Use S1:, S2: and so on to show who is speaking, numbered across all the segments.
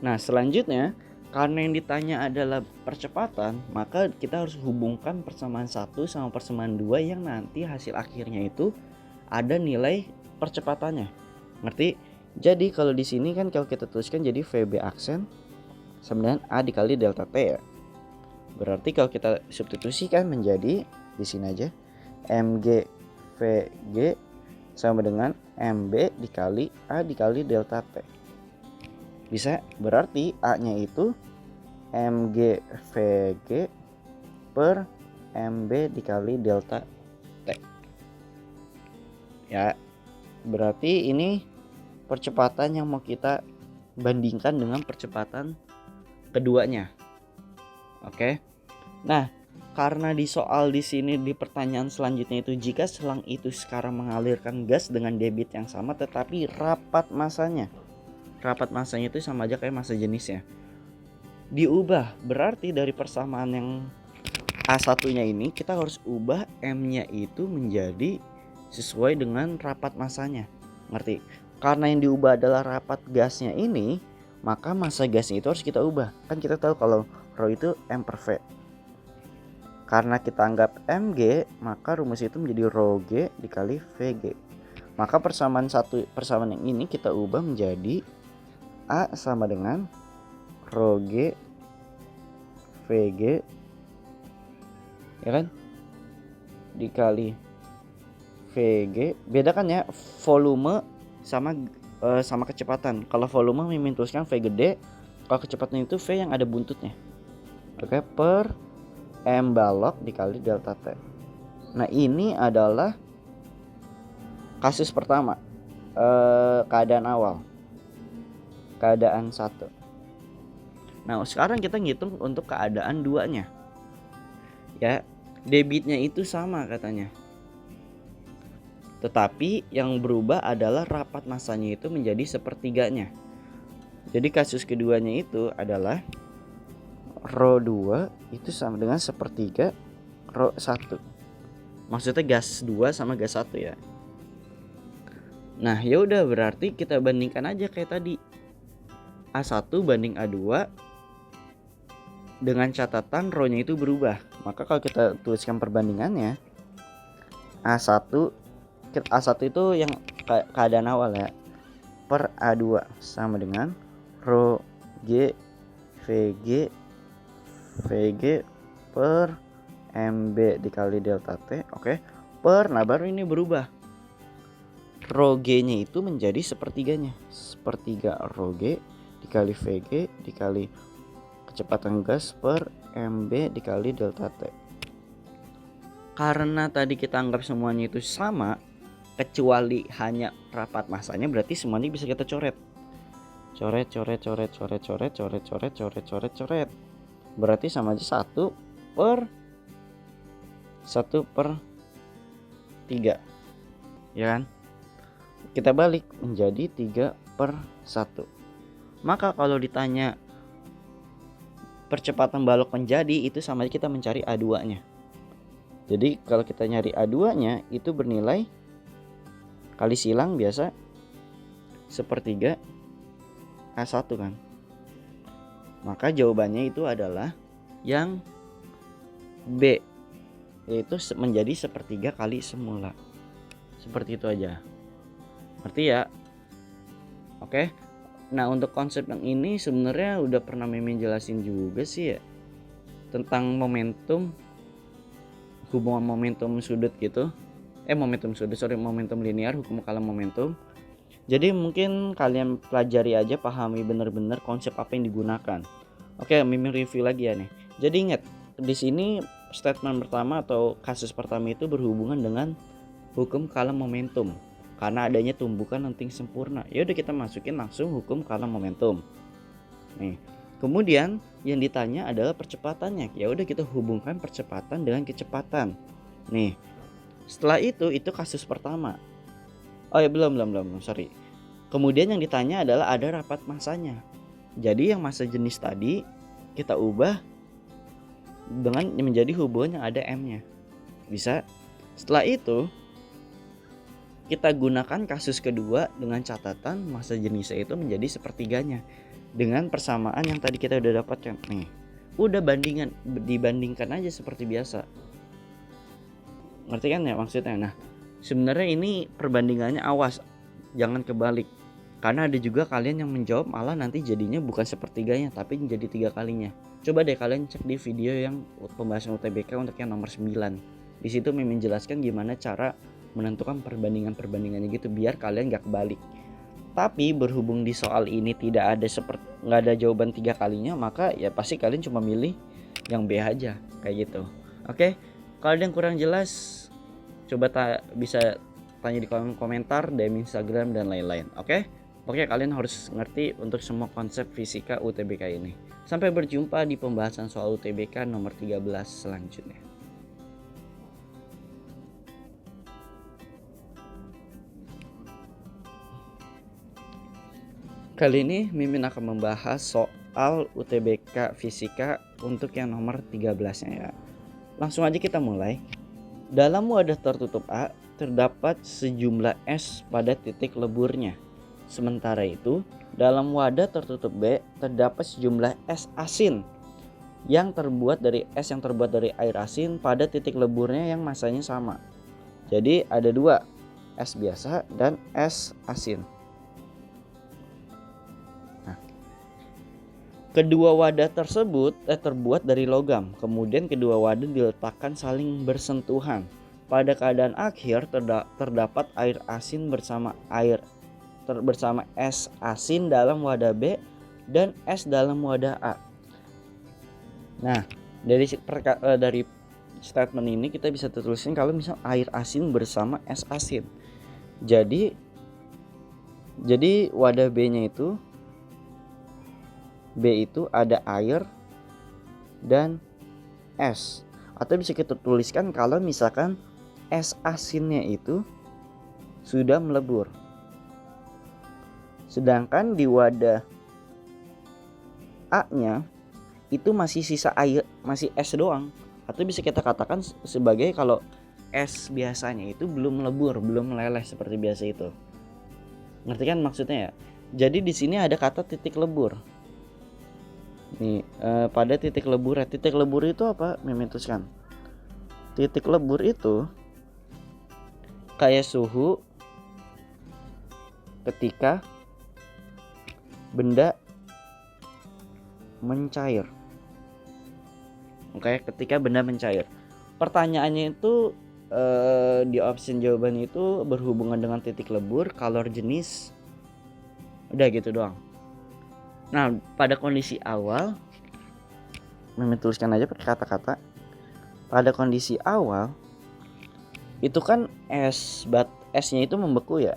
S1: Nah, selanjutnya karena yang ditanya adalah percepatan, maka kita harus hubungkan persamaan 1 sama persamaan 2 yang nanti hasil akhirnya itu ada nilai percepatannya. Ngerti? Jadi kalau di sini kan kalau kita tuliskan jadi VB aksen sama dengan A dikali delta T ya. Berarti kalau kita substitusikan menjadi di sini aja MG VG sama dengan MB dikali A dikali delta T. Bisa, berarti A-nya itu MG VG per MB dikali delta T. Ya, berarti ini percepatan yang mau kita bandingkan dengan percepatan keduanya. Oke. Nah, karena di soal di sini di pertanyaan selanjutnya itu jika selang itu sekarang mengalirkan gas dengan debit yang sama tetapi rapat masanya itu sama aja kayak massa jenisnya. Diubah, berarti dari persamaan yang A1-nya ini kita harus ubah M-nya itu menjadi sesuai dengan rapat massanya. Ngerti? Karena yang diubah adalah rapat gasnya ini, maka massa gasnya itu harus kita ubah. Kan kita tahu kalau ρ itu M per V. Karena kita anggap Mg, maka rumus itu menjadi ρg dikali Vg. Maka persamaan yang ini kita ubah menjadi A sama dengan ρg Vg ya kan dikali Vg. Beda kan ya volume sama kecepatan. Kalau volume mimin tuliskan V gede, kalau kecepatan itu V yang ada buntutnya. Oke, per M balok dikali delta T. Nah, ini adalah kasus pertama, keadaan awal. Keadaan 1. Nah, sekarang kita ngitung untuk keadaan 2-nya. Ya, debitnya itu sama katanya. Tetapi yang berubah adalah rapat massanya itu menjadi sepertiganya. Jadi kasus keduanya itu adalah ρ2 itu sama dengan sepertiga ρ1. Maksudnya gas 2 sama gas 1 ya. Nah, ya udah berarti kita bandingkan aja kayak tadi. A1 banding A2 dengan catatan ρ-nya itu berubah. Maka kalau kita tuliskan perbandingannya, A1 itu yang keadaan awal ya, per A2 sama dengan ρg Vg per MB dikali delta T. Oke, per, nah baru ini berubah, ρg nya itu menjadi sepertiganya, sepertiga ρg dikali Vg dikali kecepatan gas per MB dikali delta T. Karena tadi kita anggap semuanya itu sama kecuali hanya rapat massanya, berarti semuanya bisa kita coret. Coret. Berarti sama aja 1 per 3. Ya kan? Kita balik menjadi 3 per 1. Maka kalau ditanya percepatan balok menjadi, itu sama aja kita mencari A2-nya. Jadi kalau kita nyari A2-nya itu bernilai kali silang biasa sepertiga A1 kan. Maka jawabannya itu adalah yang B, yaitu menjadi sepertiga kali semula. Seperti itu aja. Ngerti ya? Oke. Nah, untuk konsep yang ini sebenarnya udah pernah Mimin jelasin juga sih ya, tentang momentum, hubungan momentum sudut gitu. Momentum linear, hukum kalam momentum. Jadi mungkin kalian pelajari aja, pahami benar-benar konsep apa yang digunakan. Oke, Mimin review lagi ya nih. Jadi ingat, di sini statement pertama atau kasus pertama itu berhubungan dengan hukum kalam momentum. Karena adanya tumbukan lenting sempurna. Ya udah kita masukin langsung hukum kalam momentum. Nih. Kemudian yang ditanya adalah percepatannya. Ya udah kita hubungkan percepatan dengan kecepatan. Nih. Setelah itu kasus pertama. Oh ya belum, sorry. Kemudian yang ditanya adalah ada rapat massanya. Jadi yang massa jenis tadi kita ubah dengan menjadi hubungan yang ada M-nya. Bisa. Setelah itu kita gunakan kasus kedua dengan catatan massa jenisnya itu menjadi sepertiganya dengan persamaan yang tadi kita udah dapatkan nih. Udah dibandingkan aja seperti biasa. Ngerti kan ya maksudnya? Nah, sebenarnya ini perbandingannya awas, jangan kebalik. Karena ada juga kalian yang menjawab malah nanti jadinya bukan sepertiganya tapi menjadi 3 kalinya. Coba deh kalian cek di video yang pembahasan UTBK untuk yang nomor 9. Di situ Mimin menjelaskan gimana cara menentukan perbandingannya gitu biar kalian gak kebalik. Tapi berhubung di soal ini nggak ada jawaban 3 kalinya, maka ya pasti kalian cuma milih yang B aja kayak gitu. Oke, kalau ada yang kurang jelas coba bisa tanya di kolom komentar, DM Instagram dan lain-lain. Oke, kalian harus ngerti untuk semua konsep fisika UTBK ini. Sampai berjumpa di pembahasan soal UTBK nomor 13 selanjutnya. Kali ini Mimin akan membahas soal UTBK Fisika untuk yang nomor 13-nya ya. Langsung aja kita mulai. Dalam wadah tertutup A terdapat sejumlah es pada titik leburnya. Sementara itu, dalam wadah tertutup B terdapat sejumlah es asin yang terbuat dari air asin pada titik leburnya yang massanya sama. Jadi ada 2, es biasa dan es asin. Kedua wadah tersebut terbuat dari logam. Kemudian kedua wadah diletakkan saling bersentuhan. Pada keadaan akhir terdapat air asin bersama es asin dalam wadah B dan es dalam wadah A. Nah, dari statement ini kita bisa tuliskan kalau misal air asin bersama es asin. Jadi wadah B-nya itu B itu ada air dan es. Atau bisa kita tuliskan kalau misalkan es asinnya itu sudah melebur. Sedangkan di wadah A-nya itu masih sisa air, masih es doang. Atau bisa kita katakan sebagai kalau es biasanya itu belum melebur, belum meleleh seperti biasa itu. Ngerti kan maksudnya ya? Jadi di sini ada kata titik lebur. Nih, pada titik lebur itu apa? Mimin tuliskan. Titik lebur itu kayak suhu ketika benda mencair. Oke, ketika benda mencair. Pertanyaannya itu di option jawaban itu berhubungan dengan titik lebur, kalor jenis. Udah gitu doang. Nah, pada kondisi awal Mimin tuliskan aja pakai kata-kata. Pada kondisi awal itu kan esnya itu membeku ya.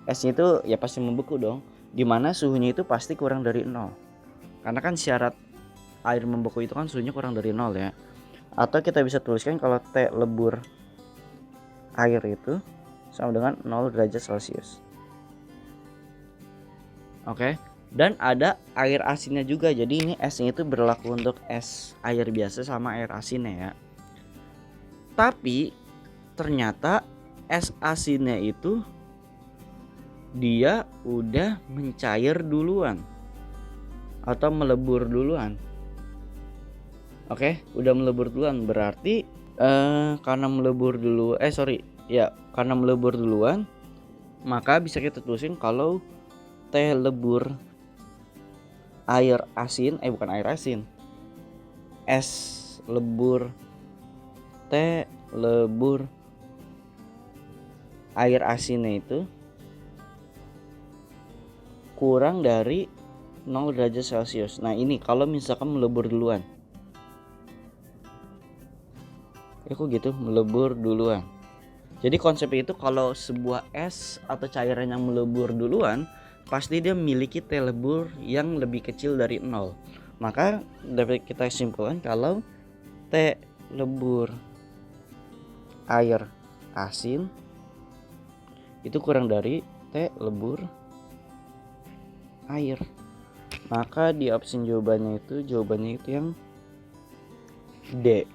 S1: Esnya itu ya pasti membeku dong. Dimana suhunya itu pasti kurang dari 0. Karena kan syarat air membeku itu kan suhunya kurang dari 0 ya. Atau kita bisa tuliskan kalau T lebur air itu sama dengan 0 derajat Celcius. Oke. Dan ada air asinnya juga. Jadi ini esnya itu berlaku untuk es air biasa sama air asinnya ya. Tapi ternyata es asinnya itu dia udah mencair duluan atau melebur duluan. Oke, udah melebur duluan berarti karena melebur duluan maka bisa kita tulisin kalau T lebur air asin, es lebur T lebur air asinnya itu kurang dari 0 derajat Celcius. Nah ini kalau misalkan melebur duluan. Kok gitu melebur duluan. Jadi konsepnya itu kalau sebuah es atau cairan yang melebur duluan pasti dia memiliki T lebur yang lebih kecil dari 0. Maka dapat kita simpulkan kalau T lebur air asin itu kurang dari T lebur air. Maka di opsi jawabannya itu yang D.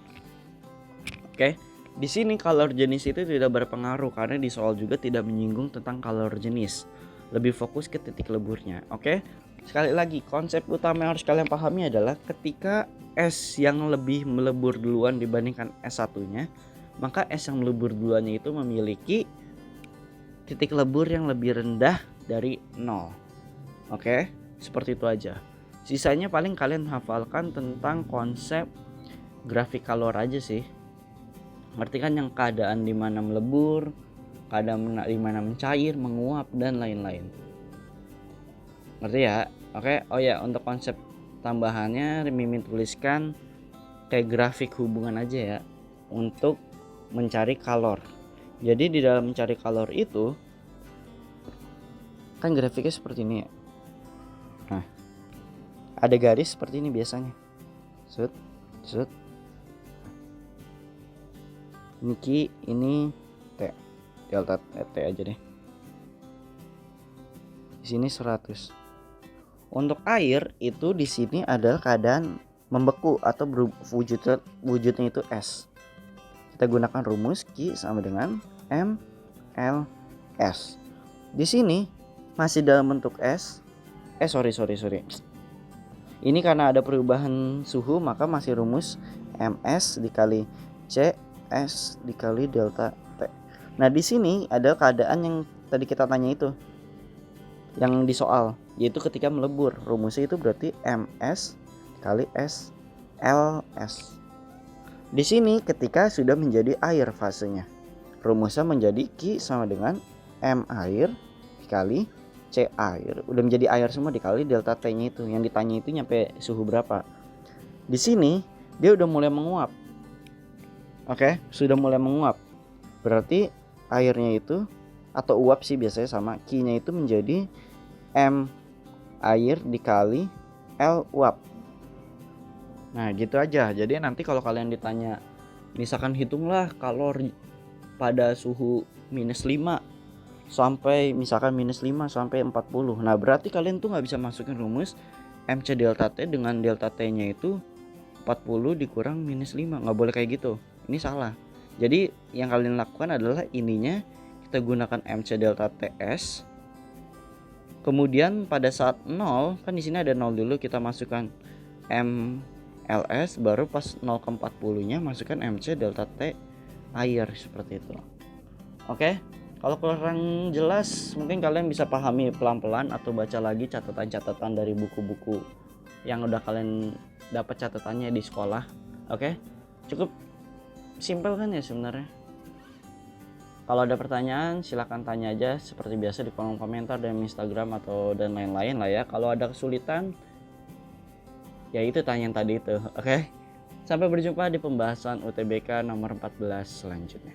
S1: Oke. Di sini kalor jenis itu tidak berpengaruh karena di soal juga tidak menyinggung tentang kalor jenis. Lebih fokus ke titik leburnya. Oke? Sekali lagi, konsep utama yang harus kalian pahami adalah ketika es yang lebih melebur duluan dibandingkan es satunya, maka es yang melebur duluannya itu memiliki titik lebur yang lebih rendah dari 0. Oke? Seperti itu aja. Sisanya paling kalian hafalkan tentang konsep grafik kalor aja sih. Ngerti kan yang keadaan dimana melebur, keadaan dimana mencair, menguap, dan lain-lain. Ngerti ya? Oke. Oh ya, untuk konsep tambahannya Mimin tuliskan kayak grafik hubungan aja ya untuk mencari kalor. Jadi di dalam mencari kalor itu kan grafiknya seperti ini ya. Nah, ada garis seperti ini biasanya. Set, set. Ini Q, ini T. Delta T aja deh. Di sini 100. Untuk air itu di sini adalah keadaan membeku atau wujudnya itu es. Kita gunakan rumus Q sama dengan mLs. Di sini masih dalam bentuk es. Sorry. Ini karena ada perubahan suhu maka masih rumus ms dikali cs dikali delta T. Nah di sini ada keadaan yang tadi kita tanya itu, yang di soal, yaitu ketika melebur. Rumusnya itu berarti ms kali s ls. Di sini ketika sudah menjadi air fasenya, rumusnya menjadi Q sama dengan m air dikali C air. Udah menjadi air semua dikali delta T-nya itu. Yang ditanya itu nyampe suhu berapa. Di sini dia udah mulai menguap. Oke, sudah mulai menguap. Berarti airnya itu atau uap sih biasanya sama, Q-nya itu menjadi M air dikali L uap. Nah, gitu aja. Jadi nanti kalau kalian ditanya misalkan hitunglah kalor pada suhu minus 5 sampai misalkan minus 5 sampai 40. Nah berarti kalian tuh gak bisa masukin rumus MC delta T dengan delta T nya itu 40 dikurang minus 5. Gak boleh kayak gitu, ini salah. Jadi yang kalian lakukan adalah ininya kita gunakan MC delta TS. Kemudian pada saat 0, kan di sini ada 0 dulu, kita masukkan mLs, baru pas 0 ke 40 nya masukkan MC delta T air, seperti itu. Oke. Kalau kurang jelas mungkin kalian bisa pahami pelan-pelan atau baca lagi catatan-catatan dari buku-buku yang udah kalian dapat catatannya di sekolah. Oke? Cukup simpel kan ya sebenarnya. Kalau ada pertanyaan silahkan tanya aja seperti biasa di kolom komentar dan Instagram atau dan lain-lain lah ya. Kalau ada kesulitan ya itu tanya yang tadi itu. Oke? Sampai berjumpa di pembahasan UTBK nomor 14 selanjutnya.